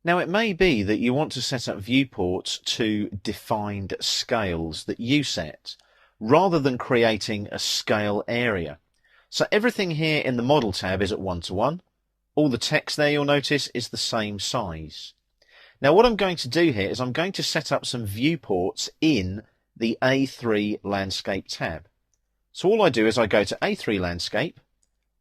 Now it may be that you want to set up viewports to defined scales that you set, rather than creating a scale area. So everything here in the Model tab is at 1:1. All the text there, you'll notice, is the same size. Now what I'm going to do here is I'm going to set up some viewports in the A3 Landscape tab. So all I do is I go to A3 Landscape,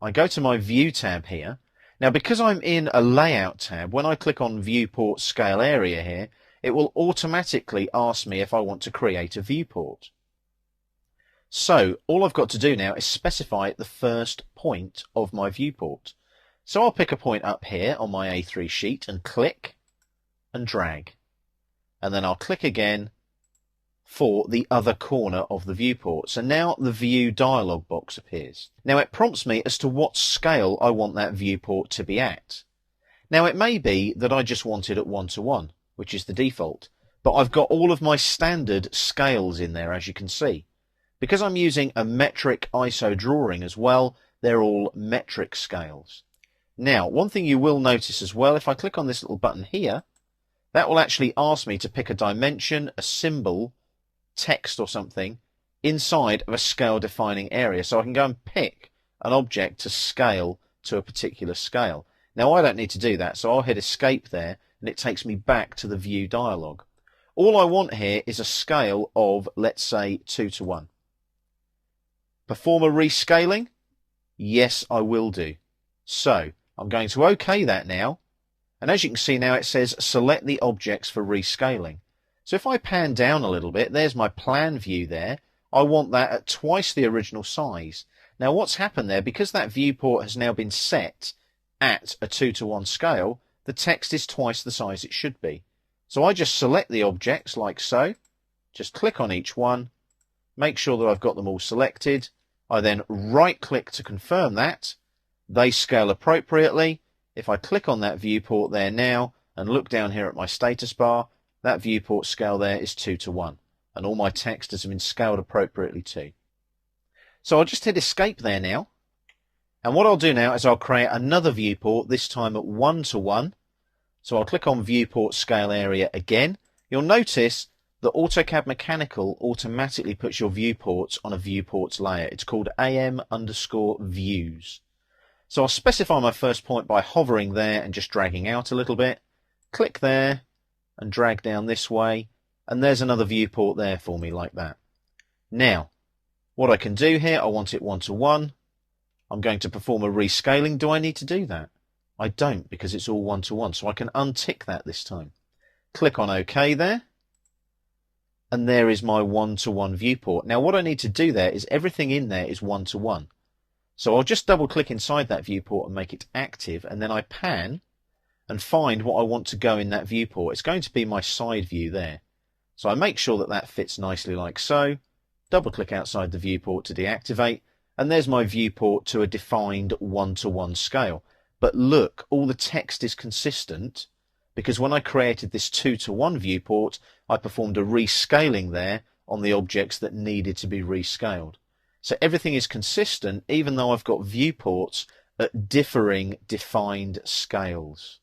I go to my View tab here. Now because I'm in a Layout tab, when I click on Viewport Scale Area here, it will automatically ask me if I want to create a viewport. So all I've got to do now is specify the first point of my viewport. So I'll pick a point up here on my A3 sheet and click and drag. And then I'll click again for the other corner of the viewport. So now the View dialog box appears. Now it prompts me as to what scale I want that viewport to be at. Now it may be that I just want it at 1:1, which is the default, but I've got all of my standard scales in there, as you can see. Because I'm using a metric ISO drawing as well, they're all metric scales. Now, one thing you will notice as well, if I click on this little button here, that will actually ask me to pick a dimension, a symbol, text or something inside of a scale defining area. So I can go and pick an object to scale to a particular scale. Now I don't need to do that, so I'll hit escape there and it takes me back to the View dialog. All I want here is a scale of, let's say, 2:1. Perform a rescaling? Yes, I will do. So I'm going to OK that now. And as you can see now, it says select the objects for rescaling. So if I pan down a little bit, there's my plan view there. I want that at twice the original size. Now what's happened there, because that viewport has now been set at a 2:1 scale, the text is twice the size it should be. So I just select the objects like so, just click on each one, make sure that I've got them all selected. I then right click to confirm that. They scale appropriately. If I click on that viewport there now and look down here at my status bar, that viewport scale there is 2:1, and all my text has been scaled appropriately too. So I'll just hit escape there now, and what I'll do now is I'll create another viewport, this time at 1:1. So I'll click on Viewport Scale Area again. You'll notice that AutoCAD Mechanical automatically puts your viewports on a viewports layer. It's called AM_views. So I'll specify my first point by hovering there and just dragging out a little bit. Click there and drag down this way, and there's another viewport there for me like that. Now, what I can do here, I want it 1:1. I'm going to perform a rescaling. Do I need to do that? I don't, because it's all 1:1, so I can untick that this time. Click on OK there, and there is my 1:1 viewport. Now what I need to do there is everything in there is 1:1. So I'll just double click inside that viewport and make it active, and then I pan and find what I want to go in that viewport. It's going to be my side view there. So I make sure that that fits nicely like so, double click outside the viewport to deactivate, and there's my viewport to a defined 1:1 scale. But look, all the text is consistent, because when I created this 2:1 viewport, I performed a rescaling there on the objects that needed to be rescaled. So everything is consistent, even though I've got viewports at differing defined scales.